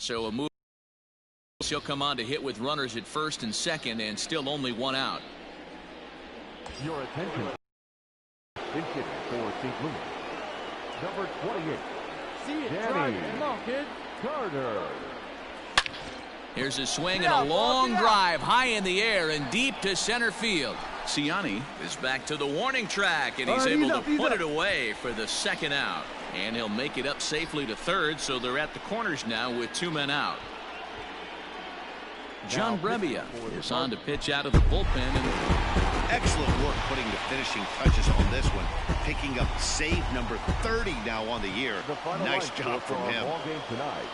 So a move. She'll come on to hit with runners at first and second, and still only one out. Your attention. In hitting for St. Louis, number 28, Danny Carter. Here's a swing and a long drive high in the air and deep to center field. Ciani is back to the warning track, and he's able to put it away for the second out. And he'll make it up safely to third, so they're at the corners now with 2 men out. John Brebbia is on to pitch out of the bullpen. And excellent work putting the finishing touches on this one. Picking up save number 30 now on the year. Nice job from him. Ball game tonight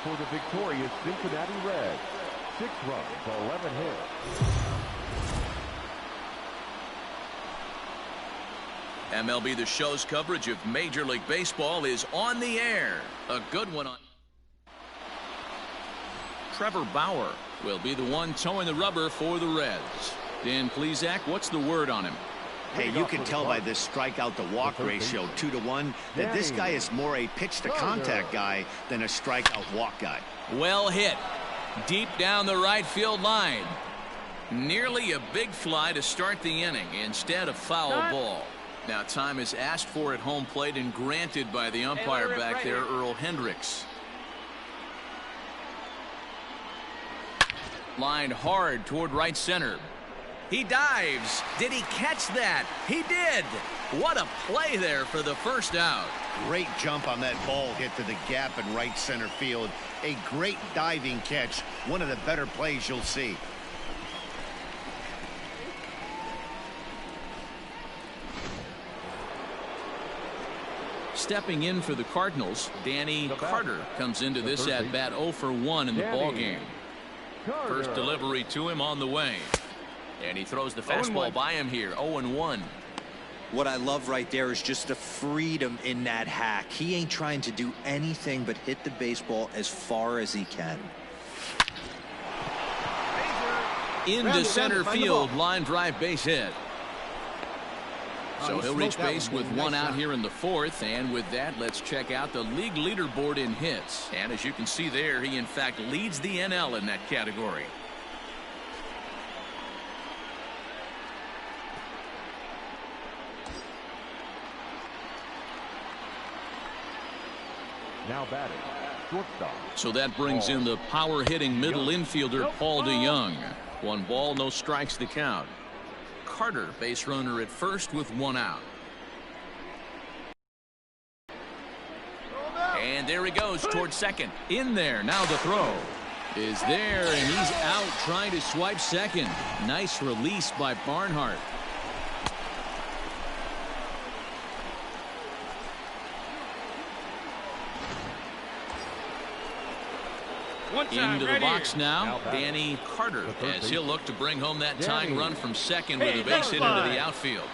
for the victorious Cincinnati Reds. 6 runs, 11 hits. MLB The Show's coverage of Major League Baseball is on the air. A good one on. Trevor Bauer will be the one towing the rubber for the Reds. Dan Plesac, what's the word on him? Hey, you can tell by this strikeout to walk ratio 2-to-1 that this guy is more a pitch to contact guy than a strikeout walk guy. Well hit. Deep down the right field line. Nearly a big fly to start the inning instead of foul ball. Now time is asked for at home plate and granted by the umpire back there, Earl Hendricks. Lined hard toward right center. He dives. Did he catch that? He did. What a play there for the first out. Great jump on that ball hit to the gap in right center field. A great diving catch. One of the better plays you'll see. Stepping in for the Cardinals, Danny Carter comes into this at-bat 0 for 1 in the ballgame. First delivery to him on the way. And he throws the fastball by him here, 0-1. What I love right there is just the freedom in that hack. He ain't trying to do anything but hit the baseball as far as he can. Into center field, line drive base hit. So he'll reach base with 1 out here in the 4th, and with that, let's check out the league leaderboard in hits. And as you can see there, he in fact leads the NL in that category. Now batting, shortstop. So that brings in the power-hitting middle infielder Paul DeJong. 1 ball, no strikes to count. Carter, base runner at first with 1 out. And there he goes towards second. In there. Now the throw is there, and he's out trying to swipe second. Nice release by Barnhart. Into the box now, Danny Carter, as he'll look to bring home that tying run from second with a base hit into the outfield.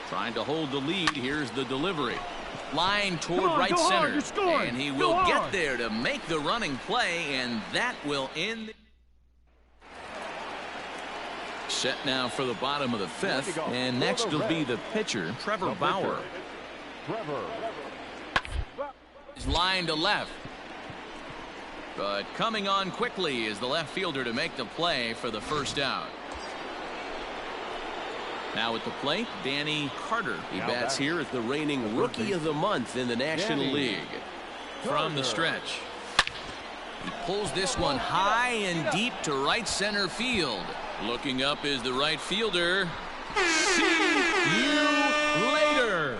Trying to hold the lead. Here's the delivery. Line toward right center. And he will get there to make the running play, and that will end. Set now for the bottom of the 5th, and next will be the pitcher, Trevor Bauer. He's lined to left. But coming on quickly is the left fielder to make the play for the first out. Now at the plate, Danny Carter. He bats here as the reigning Rookie of the Month in the National League. From the stretch. He pulls this one high and deep to right center field. Looking up is the right fielder. See you later.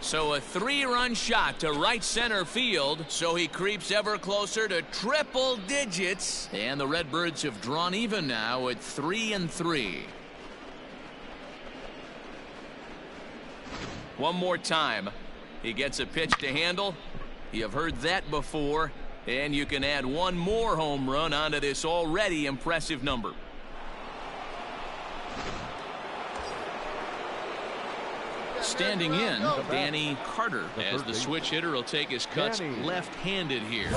So a 3-run shot to right center field. So he creeps ever closer to triple digits. And the Redbirds have drawn even now at 3-3. One more time. He gets a pitch to handle. You have heard that before. And you can add 1 more home run onto this already impressive number. standing in, Danny Carter, as the switch hitter will take his cuts left-handed here.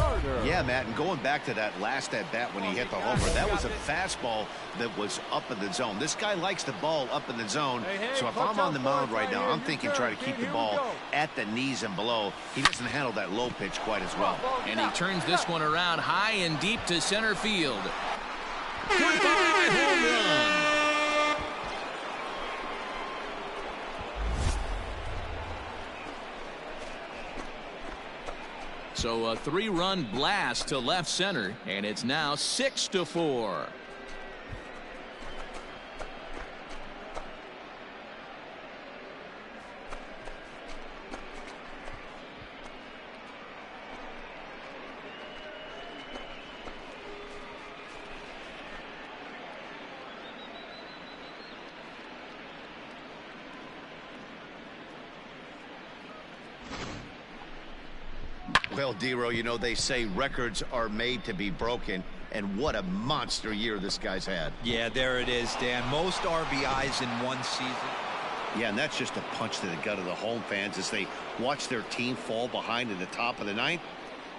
Yeah, Matt, and going back to that last at-bat when he hit the homer, that was a fastball that was up in the zone. This guy likes the ball up in the zone, so if I'm on the mound right now, I'm thinking try to keep the ball at the knees and below. He doesn't handle that low pitch quite as well. And he turns this one around high and deep to center field. Goodbye, home run. So a 3-run blast to left center, and it's now 6-4. Well, Dero, you know, they say records are made to be broken, and what a monster year this guy's had. Yeah, there it is, Dan. Most RBIs in one season. Yeah, and that's just a punch to the gut of the home fans as they watch their team fall behind in the top of the ninth.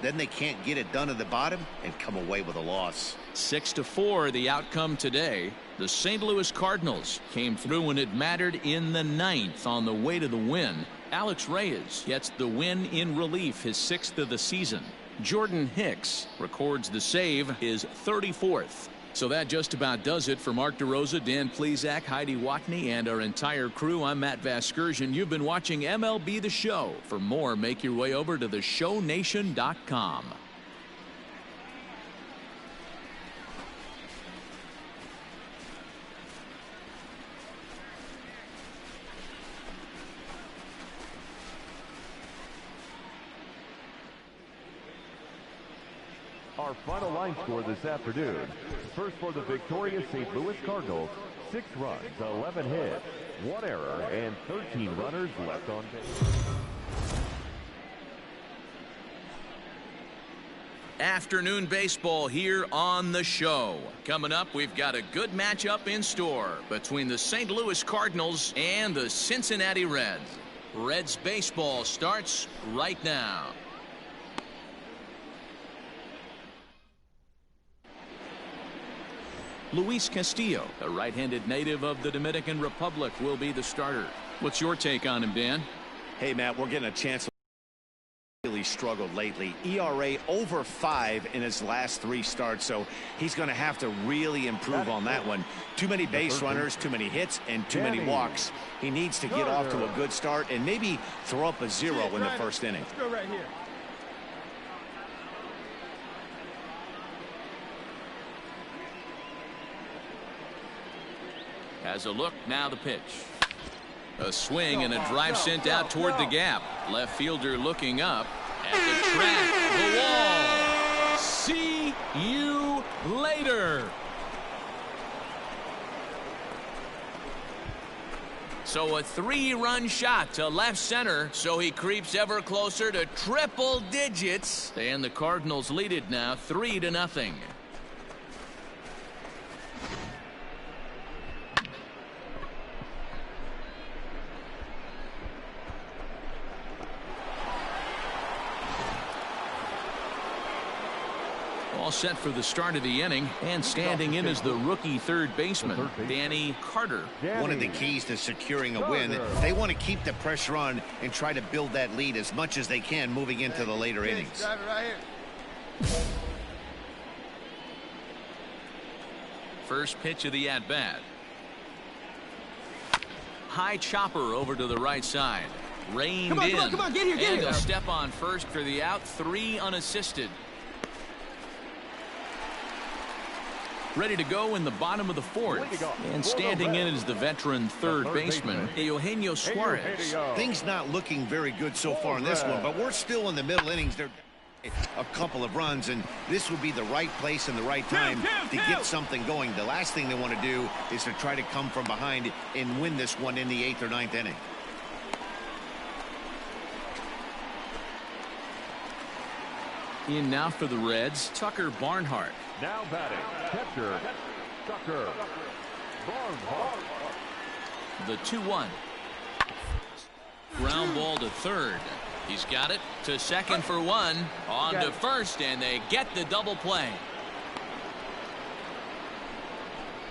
Then they can't get it done at the bottom and come away with a loss. 6-4 the outcome today. The St. Louis Cardinals came through when it mattered in the ninth on the way to the win. Alex Reyes gets the win in relief, his 6th of the season. Jordan Hicks records the save, his 34th. So that just about does it for Mark DeRosa, Dan Plesac, Heidi Watney, and our entire crew. I'm Matt Vasgersian. You've been watching MLB The Show. For more, make your way over to theshownation.com. Our final line score this afternoon. First for the victorious St. Louis Cardinals, 6 runs, 11 hits, 1 error, and 13 runners left on base. Afternoon baseball here on the show. Coming up, we've got a good matchup in store between the St. Louis Cardinals and the Cincinnati Reds. Reds baseball starts right now. Luis Castillo, a right-handed native of the Dominican Republic, will be the starter. What's your take on him, Dan? Hey, Matt, we're getting a chance to really struggled lately. ERA over 5 in his last 3 starts, so he's going to have to really improve on that one. Too many base runners, too many hits, and too many walks. He needs to get off to a good start and maybe throw up a 0 in the first inning. Let's go right here. Has a look, now the pitch. A swing and a drive sent out toward the gap. Left fielder looking up at the track, the wall. See you later. So a 3-run shot to left center, so he creeps ever closer to triple digits. And the Cardinals lead it now 3-0. All set for the start of the inning, and standing in is the rookie third baseman, Danny Carter. One of the keys to securing a win, they want to keep the pressure on and try to build that lead as much as they can moving into the later innings. Drive it right here. First pitch of the at-bat. High chopper over to the right side. Reined in. Come on, get here. And a step on first for the out, 3 unassisted. Ready to go in the bottom of the 4th. And standing in is the veteran third baseman, Eugenio Suarez. Things not looking very good so far in this one, but we're still in the middle innings. They're a couple of runs, and this would be the right place and the right time to get something going. The last thing they want to do is to try to come from behind and win this one in the 8th or 9th inning. In now for the Reds, Tucker Barnhart. Now batting, catcher, Tucker Barnhart. The 2-1. Ground ball to third. He's got it to second for one. On to first, and they get the double play.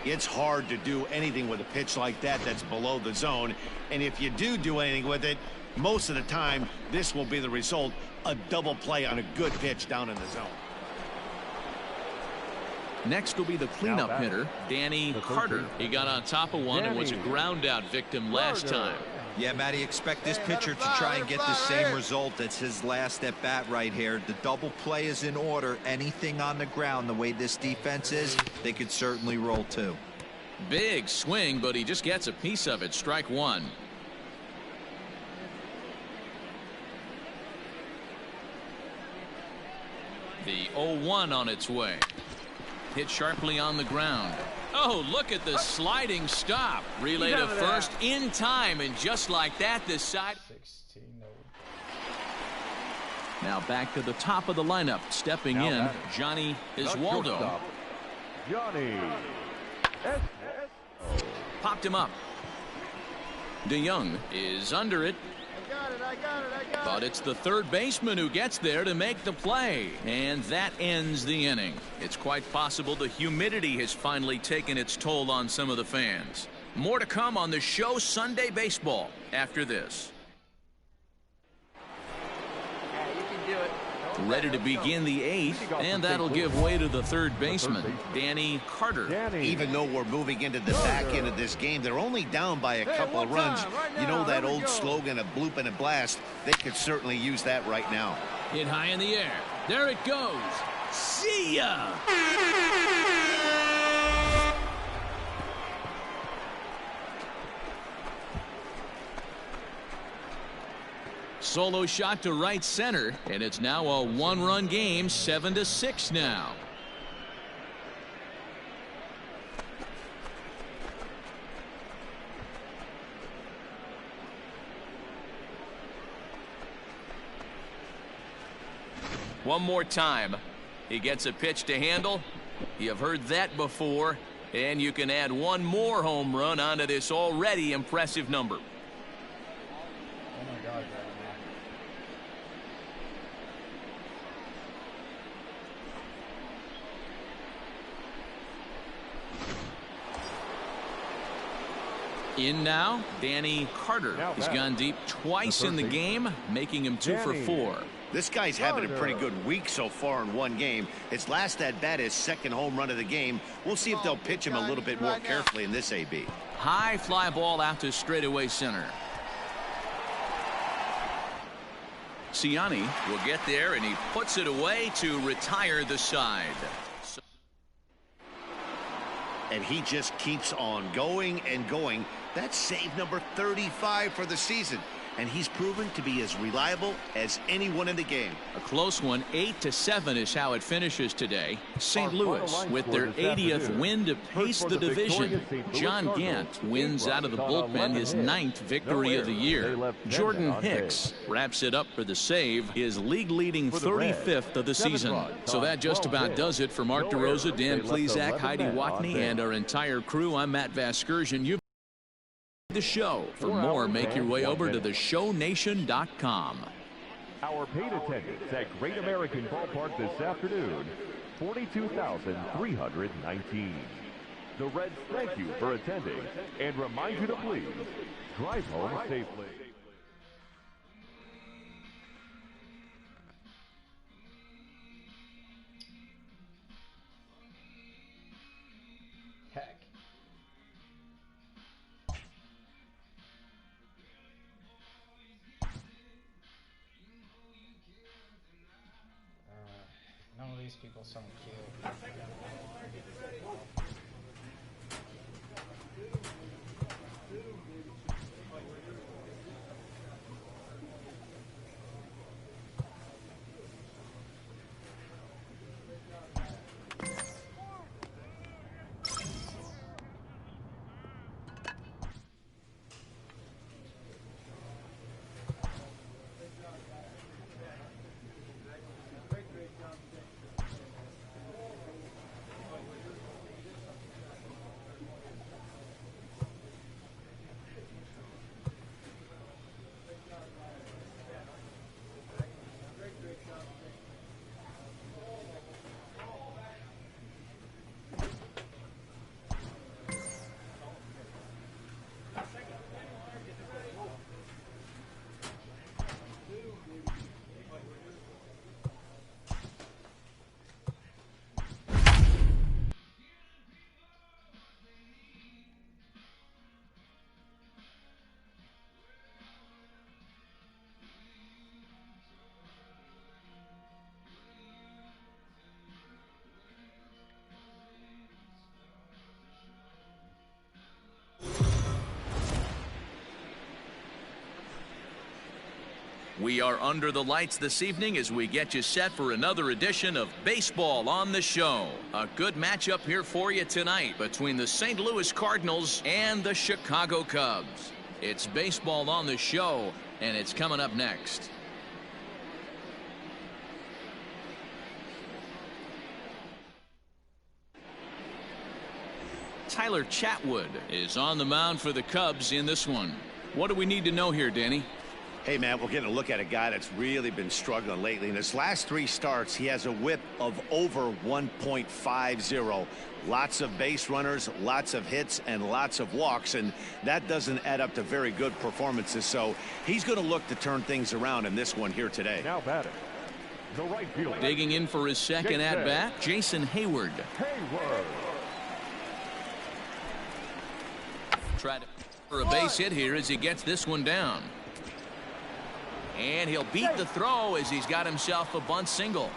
It's hard to do anything with a pitch like that that's below the zone. And if you do anything with it, most of the time, this will be the result. A double play on a good pitch down in the zone. Next will be the cleanup hitter, Danny Carter. He got on top of one and was a ground out victim last time. Yeah, Matty, expect this pitcher to try and get the same result. That's his last at bat right here. The double play is in order. Anything on the ground, the way this defense is, they could certainly roll too. Big swing, but he just gets a piece of it. Strike one. The 0-1 on its way. Hit sharply on the ground. Oh, look at the sliding stop. Relay to first in time, and just like that, this side. 16. Now back to the top of the lineup. Stepping in, Johnny Iswaldo. Johnny. Popped him up. DeYoung is under it. But it's the third baseman who gets there to make the play. And that ends the inning. It's quite possible the humidity has finally taken its toll on some of the fans. More to come on the show Sunday Baseball after this. Ready to begin the eighth, and that'll give way to the third baseman, Danny Carter. Even though we're moving into the back end of this game, they're only down by a couple of runs. You know that old slogan, a bloop and a blast. They could certainly use that right now. Hit high in the air. There it goes. See ya! Solo shot to right center, and it's now a one-run game, 7-6 now. One more time. He gets a pitch to handle. You've heard that before, and you can add one more home run onto this already impressive number. In now, Danny Carter. He's gone deep twice in the game, making him 2 for 4. This guy's having a pretty good week so far in one game. His last at bat is second home run of the game. We'll see if they'll pitch him a little bit more carefully in this AB. High fly ball out to straightaway center. Ciani will get there, and he puts it away to retire the side. And he just keeps on going and going. That's save number 35 for the season. And he's proven to be as reliable as anyone in the game. A close one, 8-7 is how it finishes today. St. Louis with their 80th win to pace the division. John Gant wins out of the bullpen his 9th victory of the year. Jordan Hicks wraps it up for the save, his league-leading 35th of the season. So that just about does it for Mark DeRosa, Dan Plesac, Heidi Watney, and our entire crew. I'm Matt Vasgersian. You've the show. For more, make your way over to theshownation.com. Our paid attendance at Great American Ballpark this afternoon, 42,319. The Reds thank you for attending and remind you to please drive home safely. Heck. None of these people sound cute. We are under the lights this evening as we get you set for another edition of Baseball on the Show. A good matchup here for you tonight between the St. Louis Cardinals and the Chicago Cubs. It's Baseball on the Show, and it's coming up next. Tyler Chatwood is on the mound for the Cubs in this one. What do we need to know here, Danny? Hey, man, we're getting a look at a guy that's really been struggling lately. In his last 3 starts, he has a whip of over 1.50. Lots of base runners, lots of hits, and lots of walks, and that doesn't add up to very good performances. So he's going to look to turn things around in this one here today. Now batting, the right fielder. Digging in for his second at-bat, Jason Hayward. Hayward. Try to for a base hit here as he gets this one down. And he'll beat the throw as he's got himself a bunt single.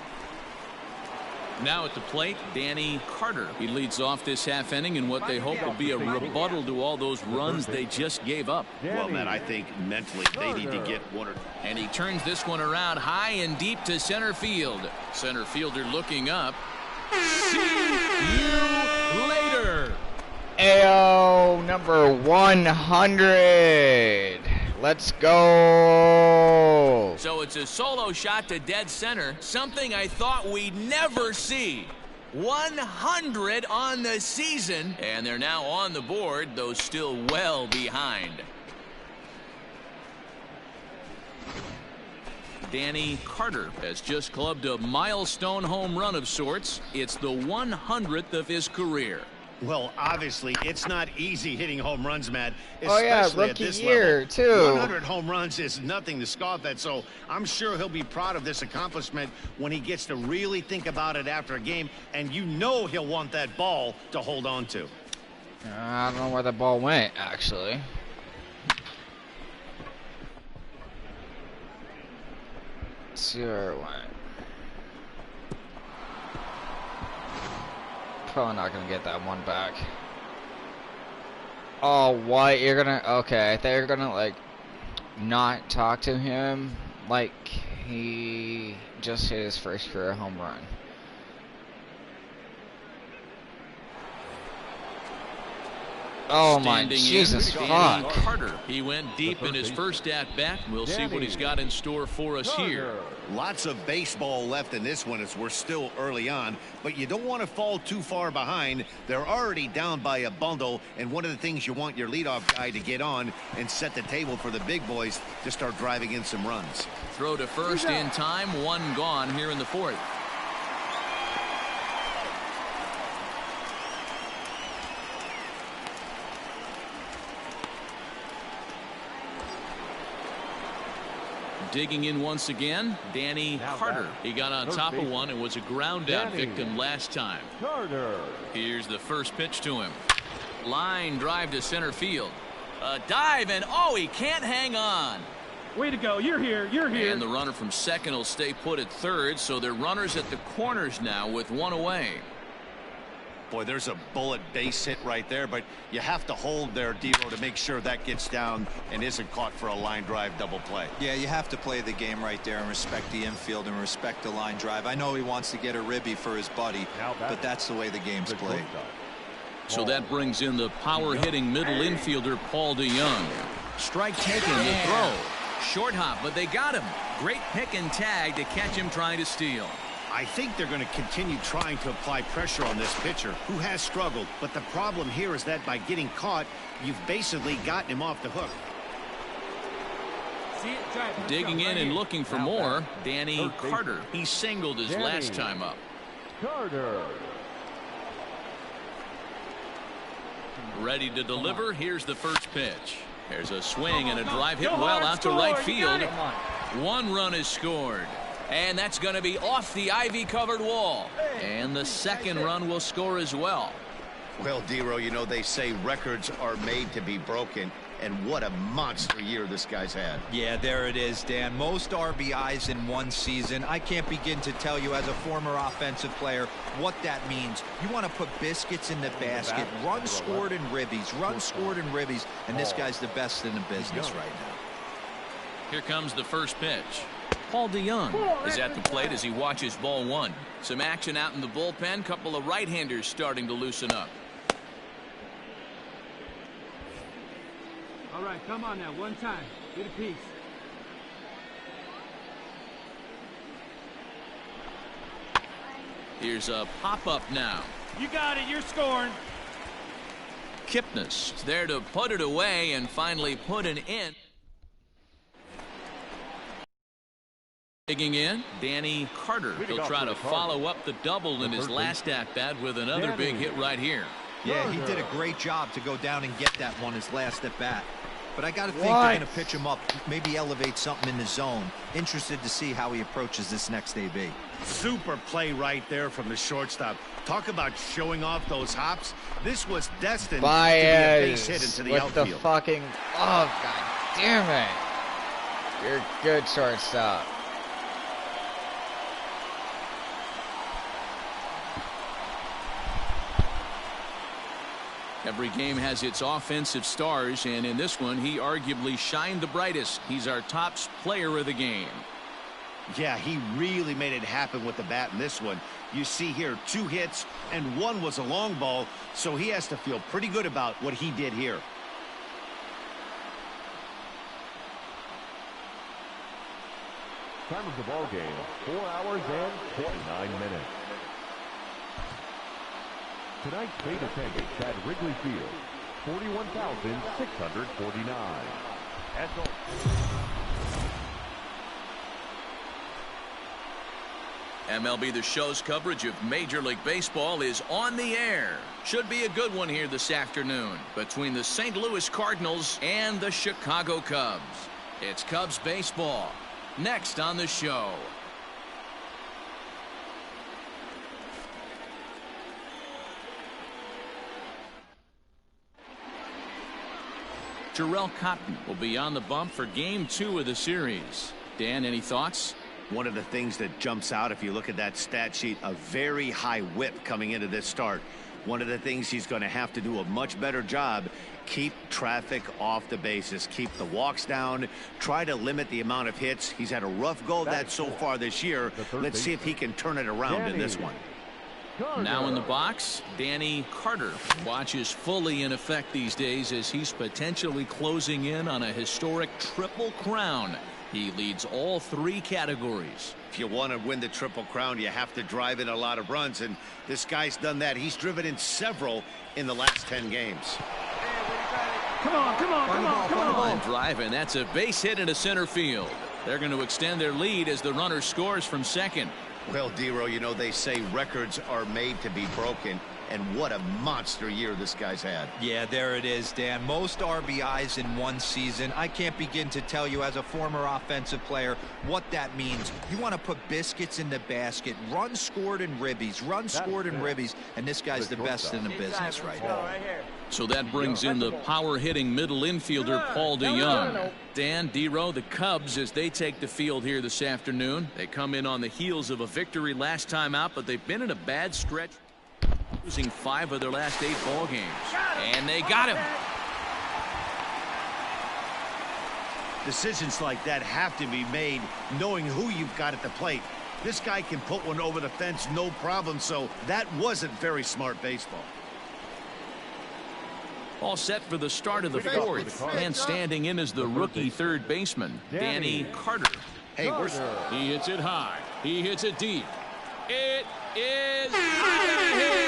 Now at the plate, Danny Carter. He leads off this half inning in what they hope will be a rebuttal to all those runs they just gave up. Well, man, I think mentally they need to get one or two. And he turns this one around high and deep to center field. Center fielder looking up. See you later. AO number 100. Let's go. So it's a solo shot to dead center, something I thought we'd never see. 100 on the season, and they're now on the board, though still well behind. Danny Carter has just clubbed a milestone home run of sorts. It's the 100th of his career. Well, obviously, it's not easy hitting home runs, Matt. Oh, yeah, especially rookie at this year, level. too. 100 home runs is nothing to scoff at, so I'm sure he'll be proud of this accomplishment when he gets to really think about it after a game, and you know he'll want that ball to hold on to. I don't know where the ball went, actually. Let's see where it went. Probably not gonna get that one back. Oh, what? You're gonna... Okay, I thought you were gonna, like, not talk to him like he just hit his first career home run. Oh my Jesus fuck. Carter. He went deep in his first at-bat. We'll see what he's got in store for us here. Lots of baseball left in this one as we're still early on, but you don't want to fall too far behind. They're already down by a bundle, and one of the things you want your leadoff guy to get on and set the table for the big boys to start driving in some runs. Throw to first in time, one gone here in the fourth. Digging in once again, Danny Carter. He got on top of one and was a ground out victim last time. Carter. Here's the first pitch to him. Line drive to center field. A dive, and oh, he can't hang on. Way to go. You're here. You're here. And the runner from second will stay put at third, so they're runners at the corners now with one away. Boy, there's a bullet base hit right there, but you have to hold there, Dero, to make sure that gets down and isn't caught for a line drive double play. Yeah, you have to play the game right there and respect the infield and respect the line drive. I know he wants to get a ribby for his buddy, but that's the way the game's played. So that brings in the power-hitting middle infielder, Paul DeYoung. Strike taken, the throw. Short hop, but they got him. Great pick and tag to catch him trying to steal. I think they're going to continue trying to apply pressure on this pitcher who has struggled. But the problem here is that by getting caught, you've basically gotten him off the hook. Digging in and looking for more, Danny Carter. He singled his last time up. Carter. Ready to deliver. Here's the first pitch. There's a swing and a drive hit well out to right field. One run is scored. And that's going to be off the ivy-covered wall. And the second run will score as well. Well, Dero, you know, they say records are made to be broken. And what a monster year this guy's had. Yeah, there it is, Dan. Most RBIs in one season. I can't begin to tell you as a former offensive player what that means. You want to put biscuits in the basket. Runs scored in ribbies. Runs scored in ribbies. And this guy's the best in the business right now. Here comes the first pitch. Paul DeYoung is at the plate as he watches ball one. Some action out in the bullpen. Couple of right-handers starting to loosen up. All right, come on now, one time. Get a piece. Here's a pop-up now. You got it, you're scoring. Kipnis is there to put it away and finally put an end. Digging in, Danny Carter. He'll try to follow up the double in his last at-bat with another big hit right here. Yeah, he did a great job to go down and get that one his last at-bat. But I got to think they're going to pitch him up, maybe elevate something in the zone. Interested to see how he approaches this next AB. Super play right there from the shortstop. Talk about showing off those hops. This was destined to be a base hit into the with outfield. The fucking, oh god damn it! You're good shortstop. Every game has its offensive stars, and in this one he arguably shined the brightest. He's our top player of the game. Yeah, he really made it happen with the bat in this one. You see here 2 hits and 1 was a long ball, so he has to feel pretty good about what he did here. Time of the ball game, 4 hours and 29 minutes. Tonight's paid attendance at Wrigley Field, 41,649. That's all. MLB The Show's coverage of Major League Baseball is on the air. Should be a good one here this afternoon between the St. Louis Cardinals and the Chicago Cubs. It's Cubs baseball next on the show. Jarrell Cotton will be on the bump for game 2 of the series. Dan, any thoughts? One of the things that jumps out if you look at that stat sheet, a very high whip coming into this start. One of the things he's going to have to do a much better job, keep traffic off the bases, keep the walks down, try to limit the amount of hits. He's had a rough go of that so far this year. Let's see if he can turn it around in this one. Now in the box, Danny Carter. Watch is fully in effect these days as he's potentially closing in on a historic triple crown. He leads all 3 categories. If you want to win the Triple Crown, you have to drive in a lot of runs, and this guy's done that. He's driven in several in the last 10 games. Come on, come on, come on, come on. And driving, that's a base hit into center field. They're going to extend their lead as the runner scores from second. Well, Dero, you know, they say records are made to be broken, and what a monster year this guy's had. Yeah, there it is, Dan. Most RBIs in one season. I can't begin to tell you as a former offensive player what that means. You want to put biscuits in the basket. Runs scored in ribbies. Runs scored in ribbies. And this guy's the best in the business right now. So that brings in the power-hitting middle infielder, Paul DeYoung. Dan, Dero, the Cubs, as they take the field here this afternoon. They come in on the heels of a victory last time out, but they've been in a bad stretch, losing 5 of their last 8 ball games. And they got him. Decisions like that have to be made knowing who you've got at the plate. This guy can put one over the fence, no problem, so that wasn't very smart baseball. All set for the start of the 4th. And standing in is the rookie third baseman, Danny Carter. Hey, he hits it high. He hits it deep. It is out of here.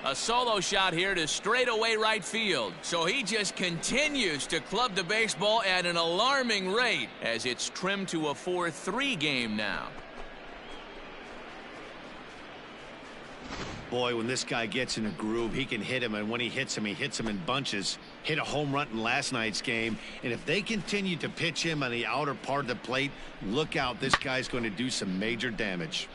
A solo shot here to straightaway right field. So he just continues to club the baseball at an alarming rate as it's trimmed to a 4-3 game now. Boy, when this guy gets in a groove, he can hit him, and when he hits him in bunches. Hit a home run in last night's game, and if they continue to pitch him on the outer part of the plate, look out, this guy's going to do some major damage.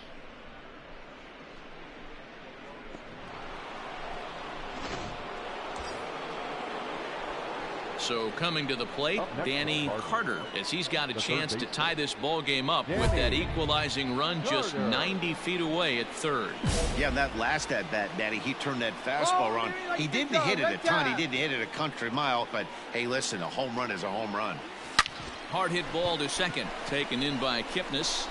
So coming to the plate, Danny Carter, as he's got a chance to tie this ball game up with that equalizing run just 90 feet away at third. Yeah, that last at bat, Danny, he turned that fastball around. He didn't hit it a ton. He didn't hit it a country mile. But, hey, listen, a home run is a home run. Hard hit ball to second. Taken in by Kipnis.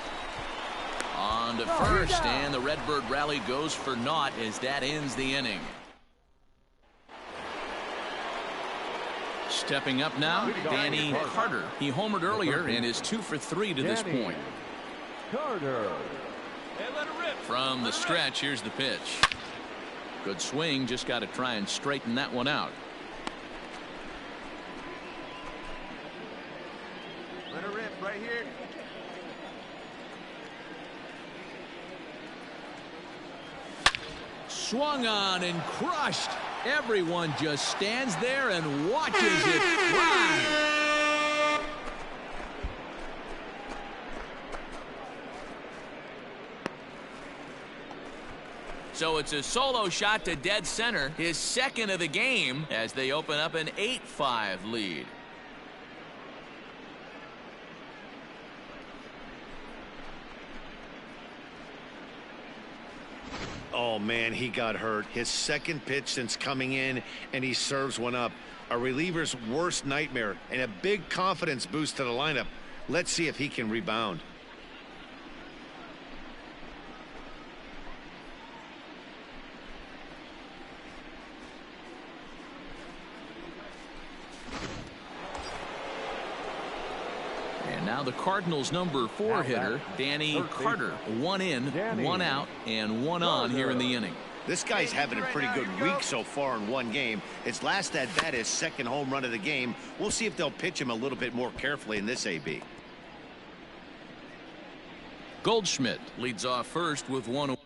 On to first. And the Redbird rally goes for naught as that ends the inning. Stepping up now, Danny Carter. He homered earlier and is 2 for 3 to this point. Carter. From the stretch, here's the pitch. Good swing, just got to try and straighten that one out. Let her rip right here. Swung on and crushed. Everyone just stands there and watches it fly. So it's a solo shot to dead center, his second of the game, as they open up an 8-5 lead. Oh, man, he got hurt. His second pitch since coming in, and he serves one up. A reliever's worst nightmare and a big confidence boost to the lineup. Let's see if he can rebound. And now the Cardinals' number 4 hitter, Danny Carter. 1 in, 1 out, and 1 on here in the inning. This guy's having a pretty good week so far in one game. His last at bat is second home run of the game. We'll see if they'll pitch him a little bit more carefully in this AB. Goldschmidt leads off first with 1.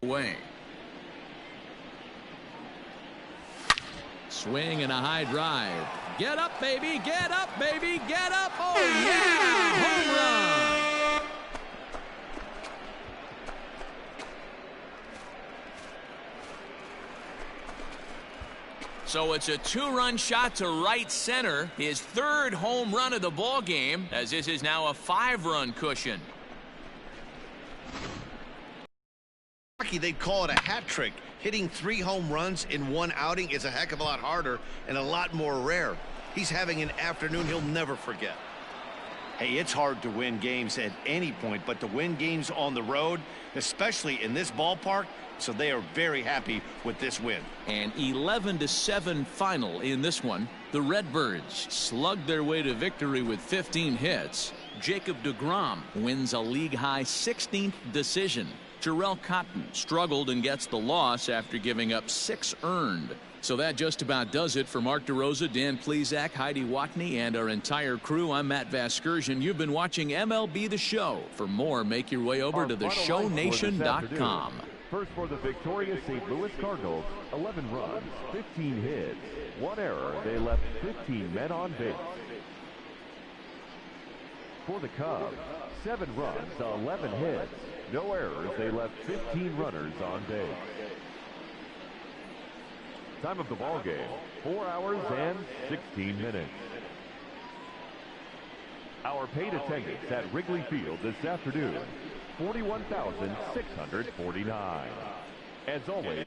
Away. Swing and a high drive. Get up, baby. Get up, baby. Get up. Oh, yeah. Home run. So it's a 2-run shot to right center. His 3rd home run of the ball game, as this is now a 5-run cushion. They'd call it a hat trick. Hitting 3 home runs in one outing is a heck of a lot harder and a lot more rare. He's having an afternoon he'll never forget. Hey, it's hard to win games at any point, but to win games on the road, especially in this ballpark, so they are very happy with this win. An 11-7 final in this one. The Redbirds slugged their way to victory with 15 hits. Jacob deGrom wins a league-high 16th decision. Jarrell Cotton struggled and gets the loss after giving up 6 earned. So that just about does it for Mark DeRosa, Dan Plesac, Heidi Watney, and our entire crew. I'm Matt Vasgersian. You've been watching MLB The Show. For more, make your way over to theshownation.com. First for the victorious St. Louis Cardinals, 11 runs, 15 hits, 1 error. They left 15 men on base. For the Cubs, 7 runs, 11 hits, no errors. They left 15 runners on base. Time of the ball game, 4 hours and 16 minutes. Our paid attendance at Wrigley Field this afternoon, 41,649. As always,